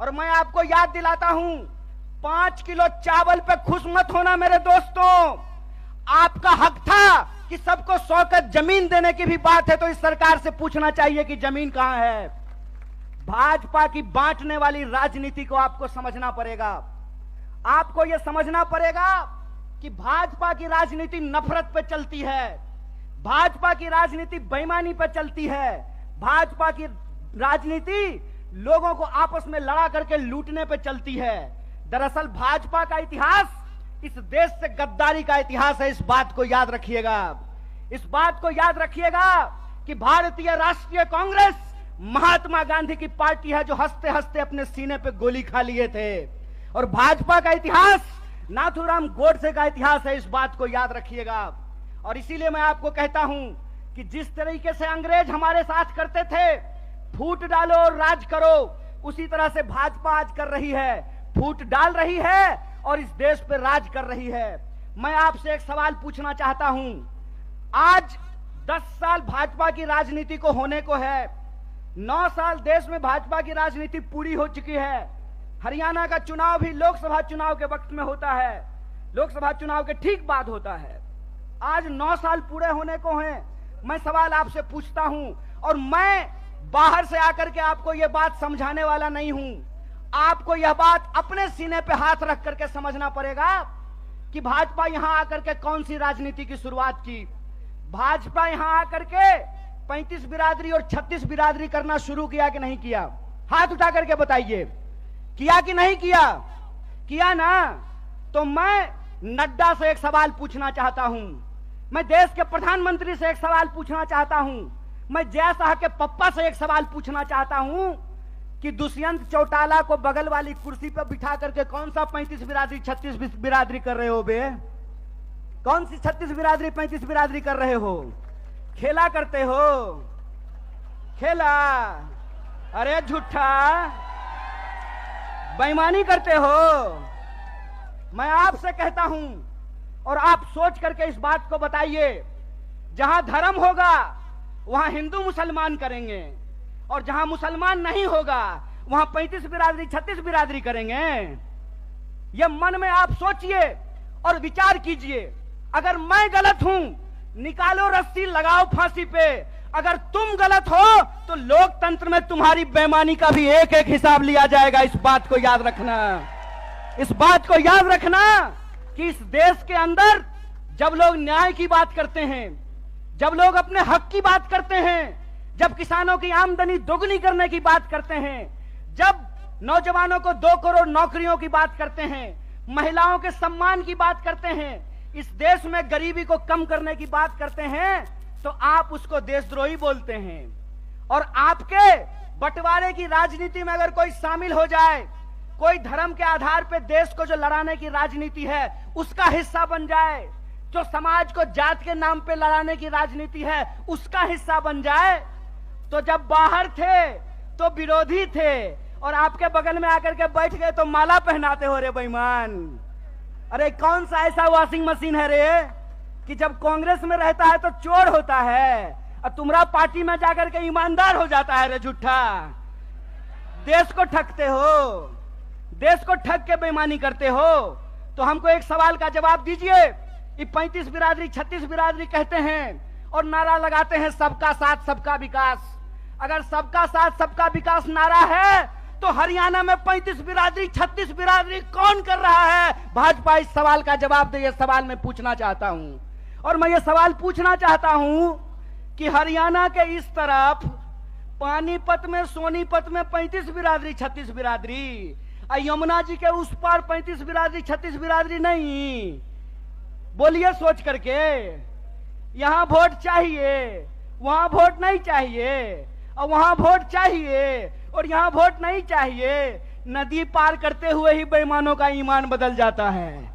और मैं आपको याद दिलाता हूं, 5 किलो चावल पे खुश मत होना मेरे दोस्तों। आपका हक था कि सबको 100 गज जमीन देने की भी बात है तो इस सरकार से पूछना चाहिए कि जमीन कहां है। भाजपा की बांटने वाली राजनीति को आपको समझना पड़ेगा। आपको यह समझना पड़ेगा कि भाजपा की राजनीति नफरत पे चलती है, भाजपा की राजनीति बेईमानी पे चलती है, भाजपा की राजनीति लोगों को आपस में लड़ा करके लूटने पे चलती है। दरअसल भाजपा का इतिहास इस देश से गद्दारी का इतिहास है। इस बात को याद रखिएगा, इस बात को याद रखिएगा कि भारतीय राष्ट्रीय कांग्रेस महात्मा गांधी की पार्टी है जो हंसते हंसते अपने सीने पे गोली खा लिए थे, और भाजपा का इतिहास नाथूराम गोडसे का इतिहास है। इस बात को याद रखिएगा। और इसीलिए मैं आपको कहता हूं कि जिस तरीके से अंग्रेज हमारे साथ करते थे, फूट डालो और राज करो, उसी तरह से भाजपा आज कर रही है, फूट डाल रही है और इस देश पे राज कर रही है। मैं आपसे एक सवाल पूछना चाहता हूं। आज 10 साल भाजपा की राजनीति को होने को है, 9 साल देश में भाजपा की राजनीति पूरी हो चुकी है। हरियाणा का चुनाव भी लोकसभा चुनाव के वक्त में होता है, लोकसभा चुनाव के ठीक बाद होता है। आज 9 साल पूरे होने को हैं। मैं सवाल आपसे पूछता हूं, और मैं बाहर से आकर के आपको यह बात समझाने वाला नहीं हूं। आपको यह बात अपने सीने पे हाथ रख करके समझना पड़ेगा कि भाजपा यहां आकर के कौन सी राजनीति की शुरुआत की। भाजपा यहां आकर के 35 बिरादरी और 36 बिरादरी करना शुरू किया कि नहीं किया? हाथ उठा करके बताइए, किया कि नहीं किया? किया ना। तो मैं नड्डा से एक सवाल पूछना चाहता हूं, मैं देश के प्रधानमंत्री से एक सवाल पूछना चाहता हूं, मैं जय शाह के पप्पा से एक सवाल पूछना चाहता हूं कि दुष्यंत चौटाला को बगल वाली कुर्सी पर बिठा करके कौन सा 35 बिरादरी 36 बिरादरी कर रहे हो बे? कौन सी 36 बिरादरी 35 बिरादरी कर रहे हो? खेला करते हो? खेला? अरे झूठा, बेईमानी करते हो। मैं आपसे कहता हूं, और आप सोच करके इस बात को बताइए, जहां धर्म होगा वहां हिंदू मुसलमान करेंगे, और जहां मुसलमान नहीं होगा वहां 35 बिरादरी 36 बिरादरी करेंगे। यह मन में आप सोचिए और विचार कीजिए। अगर मैं गलत हूं, निकालो रस्सी, लगाओ फांसी पे। अगर तुम गलत हो तो लोकतंत्र में तुम्हारी बेईमानी का भी एक एक हिसाब लिया जाएगा। इस बात को याद रखना, इस बात को याद रखना कि इस देश के अंदर जब लोग न्याय की बात करते हैं, जब लोग अपने हक की बात करते हैं, जब किसानों की आमदनी दोगुनी करने की बात करते हैं, जब नौजवानों को 2 करोड़ नौकरियों की बात करते हैं, महिलाओं के सम्मान की बात करते हैं, इस देश में गरीबी को कम करने की बात करते हैं, तो आप उसको देशद्रोही बोलते हैं। और आपके बंटवारे की राजनीति में अगर कोई शामिल हो जाए, कोई धर्म के आधार पर देश को जो लड़ाने की राजनीति है उसका हिस्सा बन जाए, जो समाज को जात के नाम पे लड़ाने की राजनीति है उसका हिस्सा बन जाए, तो जब बाहर थे तो विरोधी थे और आपके बगल में आकर के बैठ गए तो माला पहनाते हो रे बेईमान। अरे कौन सा ऐसा वॉशिंग मशीन है रे कि जब कांग्रेस में रहता है तो चोर होता है और तुम्हारा पार्टी में जाकर के ईमानदार हो जाता है रे झूठा। देश को ठगते हो, देश को ठग के बेईमानी करते हो। तो हमको एक सवाल का जवाब दीजिए। ये 35 बिरादरी 36 बिरादरी कहते हैं और नारा लगाते हैं सबका साथ सबका विकास। अगर सबका साथ सबका विकास नारा है तो हरियाणा में 35 बिरादरी 36 बिरादरी कौन कर रहा है? भाजपा इस सवाल का जवाब दे। ये सवाल मैं पूछना चाहता हूं, और मैं ये सवाल पूछना चाहता हूं कि हरियाणा के इस तरफ पानीपत में, सोनीपत में 35 बिरादरी 36 बिरादरी, यमुना जी के उस पार 35 बिरादरी 36 बिरादरी नहीं। बोलिए सोच करके, यहां वोट चाहिए, वहां वोट नहीं चाहिए, और वहां वोट चाहिए और यहां वोट नहीं चाहिए। नदी पार करते हुए ही बेईमानों का ईमान बदल जाता है।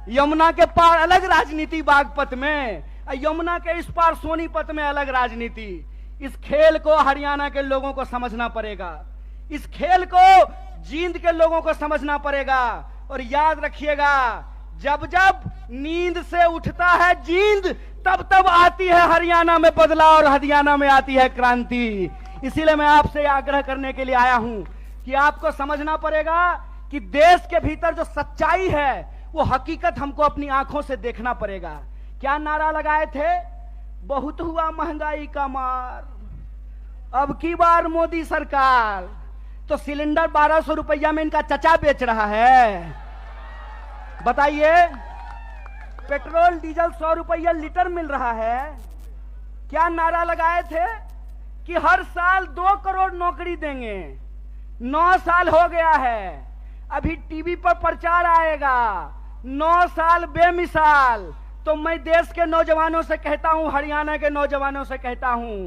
यमुना के पार अलग राजनीति बागपत में, यमुना के इस पार सोनीपत में अलग राजनीति। इस खेल को हरियाणा के लोगों को समझना पड़ेगा, इस खेल को जींद के लोगों को समझना पड़ेगा। और याद रखिएगा, जब जब नींद से उठता है जींद, तब तब आती है हरियाणा में बदलाव और हरियाणा में आती है क्रांति। इसीलिए मैं आपसे आग्रह करने के लिए आया हूं कि आपको समझना पड़ेगा कि देश के भीतर जो सच्चाई है वो हकीकत हमको अपनी आंखों से देखना पड़ेगा। क्या नारा लगाए थे? बहुत हुआ महंगाई का मार, अब की बार मोदी सरकार। तो सिलेंडर 1200 रुपया में इनका चचा बेच रहा है। बताइए, पेट्रोल डीजल 100 रुपया लीटर मिल रहा है। क्या नारा लगाए थे कि हर साल 2 करोड़ नौकरी देंगे। 9 साल हो गया है, अभी टीवी पर प्रचार आएगा 9 साल बेमिसाल। तो मैं देश के नौजवानों से कहता हूं, हरियाणा के नौजवानों से कहता हूं,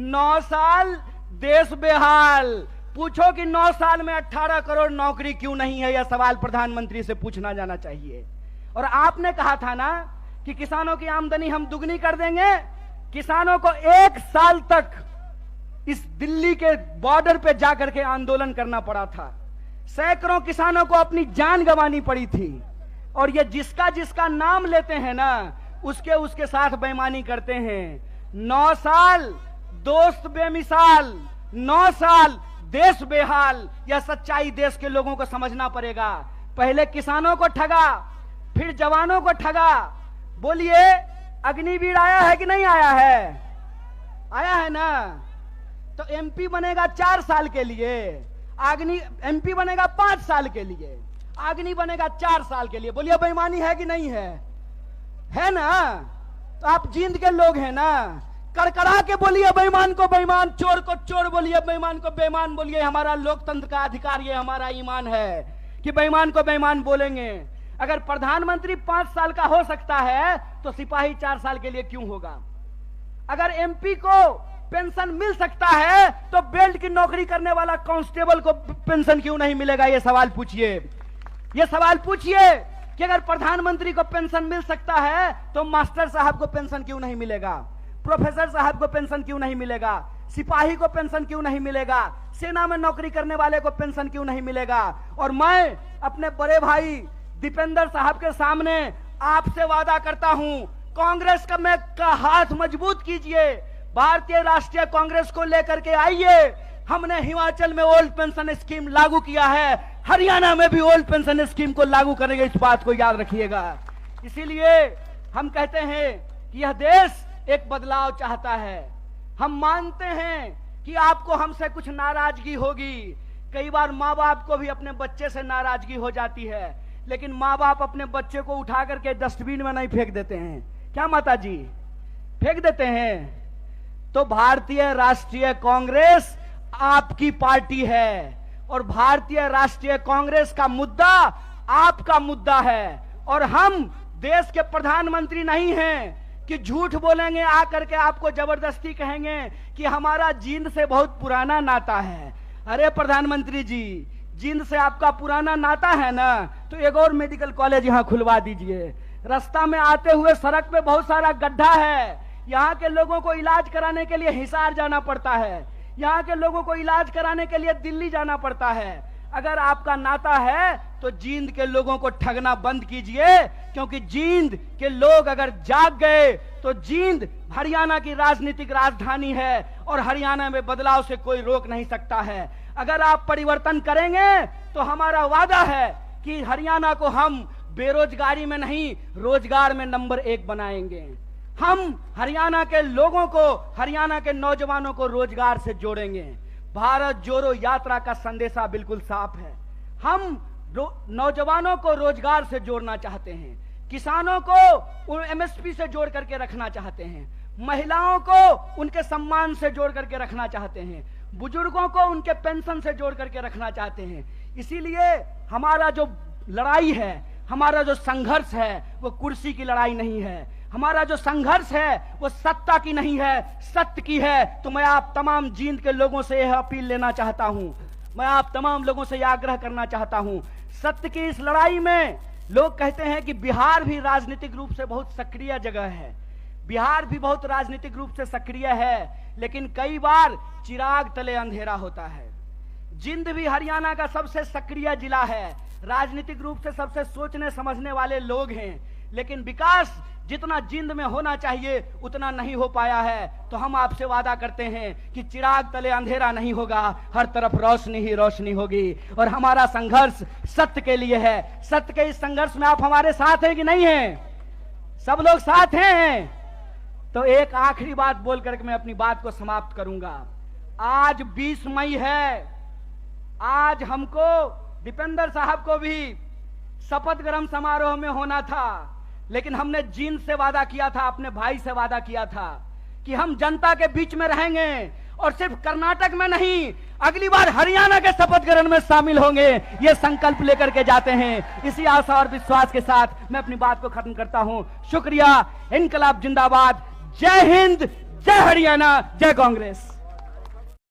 9 साल देश बेहाल। पूछो कि 9 साल में 18 करोड़ नौकरी क्यों नहीं है? यह सवाल प्रधानमंत्री से पूछना जाना चाहिए। और आपने कहा था ना कि किसानों की आमदनी हम दुगनी कर देंगे। किसानों को 1 साल तक इस दिल्ली के बॉर्डर पे जाकर के आंदोलन करना पड़ा था। सैकड़ों किसानों को अपनी जान गंवानी पड़ी थी। और ये जिसका जिसका नाम लेते हैं ना, उसके साथ बेईमानी करते हैं। 9 साल दोस्त बेमिसाल, 9 साल देश बेहाल। यह सच्चाई देश के लोगों को समझना पड़ेगा। पहले किसानों को ठगा, फिर जवानों को ठगा। बोलिए, अग्निवीर आया है कि नहीं आया है? आया है ना। तो एमपी बनेगा 4 साल के लिए, एमपी बनेगा 5 साल के लिए, अग्नि बनेगा 4 साल के लिए। बोलिए, बेईमानी है कि नहीं है? है ना। तो आप जींद के लोग हैं ना, कड़कड़ा के बोलिए बेईमान को बेईमान, चोर को चोर बोलिए, बेईमान को बेईमान बोलिए। हमारा लोकतंत्र का अधिकार, ये हमारा ईमान है कि बेईमान को बेईमान बोलेंगे। अगर प्रधानमंत्री 5 साल का हो सकता है तो सिपाही 4 साल के लिए क्यों होगा? अगर एमपी को पेंशन मिल सकता है तो बेल्ट की नौकरी करने वाला कांस्टेबल को पेंशन क्यों नहीं मिलेगा? ये सवाल पूछिए। ये सवाल पूछिए कि अगर प्रधानमंत्री को पेंशन मिल सकता है तो मास्टर साहब को पेंशन क्यों नहीं मिलेगा? प्रोफेसर साहब को पेंशन क्यों नहीं मिलेगा? सिपाही को पेंशन क्यों नहीं मिलेगा? सेना में नौकरी करने वाले को पेंशन क्यों नहीं मिलेगा? और मैं अपने बड़े भाई दीपेंद्र साहब के सामने आपसे वादा करता हूं, कांग्रेस का हाथ मजबूत कीजिए, भारतीय राष्ट्रीय कांग्रेस को लेकर के आइए। हमने हिमाचल में ओल्ड पेंशन स्कीम लागू किया है, हरियाणा में भी ओल्ड पेंशन स्कीम को लागू करेंगे। इस बात को याद रखिएगा। इसीलिए हम कहते हैं कि यह देश एक बदलाव चाहता है। हम मानते हैं कि आपको हमसे कुछ नाराजगी होगी। कई बार माँ बाप को भी अपने बच्चे से नाराजगी हो जाती है, लेकिन माँ बाप अपने बच्चे को उठा करके डस्टबिन में नहीं फेंक देते हैं। क्या माता जी? फेंक देते हैं। तो भारतीय राष्ट्रीय कांग्रेस आपकी पार्टी है और भारतीय राष्ट्रीय कांग्रेस का मुद्दा आपका मुद्दा है। और हम देश के प्रधानमंत्री नहीं हैं कि झूठ बोलेंगे, आकर के आपको जबरदस्ती कहेंगे कि हमारा जींद से बहुत पुराना नाता है। अरे प्रधानमंत्री जी, जींद से आपका पुराना नाता है ना, तो एक और मेडिकल कॉलेज यहाँ खुलवा दीजिए। रास्ता में आते हुए सड़क पे बहुत सारा गड्ढा है, यहाँ के लोगों को इलाज कराने के लिए हिसार जाना पड़ता है, यहाँ के लोगों को इलाज कराने के लिए दिल्ली जाना पड़ता है। अगर आपका नाता है तो जींद के लोगों को ठगना बंद कीजिए, क्योंकि जींद के लोग अगर जाग गए तो जींद हरियाणा की राजनीतिक राजधानी है और हरियाणा में बदलाव से कोई रोक नहीं सकता है। अगर आप परिवर्तन करेंगे तो हमारा वादा है कि हरियाणा को हम बेरोजगारी में नहीं, रोजगार में नंबर 1 बनाएंगे। हम हरियाणा के लोगों को, हरियाणा के नौजवानों को रोजगार से जोड़ेंगे। भारत जोड़ो यात्रा का संदेशा बिल्कुल साफ है। हम नौजवानों को रोजगार से जोड़ना चाहते हैं, किसानों को एमएसपी से जोड़ करके रखना चाहते हैं, महिलाओं को उनके सम्मान से जोड़ करके रखना चाहते हैं, बुजुर्गों को उनके पेंशन से जोड़ करके रखना चाहते हैं। इसीलिए हमारा जो लड़ाई है, हमारा जो संघर्ष है, वो कुर्सी की लड़ाई नहीं है। हमारा जो संघर्ष है वो सत्ता की नहीं है, सत्य की है। तो मैं आप तमाम जींद के लोगों से यह अपील लेना चाहता हूं, मैं आप तमाम लोगों से यह आग्रह करना चाहता हूं, सत्य की इस लड़ाई में लोग कहते हैं कि बिहार भी राजनीतिक रूप से बहुत सक्रिय जगह है, बिहार भी बहुत राजनीतिक रूप से सक्रिय है, लेकिन कई बार चिराग तले अंधेरा होता है। जींद भी हरियाणा का सबसे सक्रिय जिला है, राजनीतिक रूप से सबसे सोचने समझने वाले लोग हैं, लेकिन विकास जितना जिंद में होना चाहिए उतना नहीं हो पाया है। तो हम आपसे वादा करते हैं कि चिराग तले अंधेरा नहीं होगा, हर तरफ रोशनी ही रोशनी होगी। और हमारा संघर्ष सत्य के लिए है। सत्य के इस संघर्ष में आप हमारे साथ हैं कि नहीं हैं? सब लोग साथ हैं। तो एक आखिरी बात बोल करके मैं अपनी बात को समाप्त करूंगा। आज 20 मई है। आज हमको दीपेंद्र साहब को भी शपथ ग्रहण समारोह में होना था, लेकिन हमने जींद से वादा किया था, अपने भाई से वादा किया था कि हम जनता के बीच में रहेंगे और सिर्फ कर्नाटक में नहीं, अगली बार हरियाणा के शपथ ग्रहण में शामिल होंगे। ये संकल्प लेकर के जाते हैं। इसी आशा और विश्वास के साथ मैं अपनी बात को खत्म करता हूं। शुक्रिया। इनकलाब जिंदाबाद। जय हिंद, जय हरियाणा, जय कांग्रेस।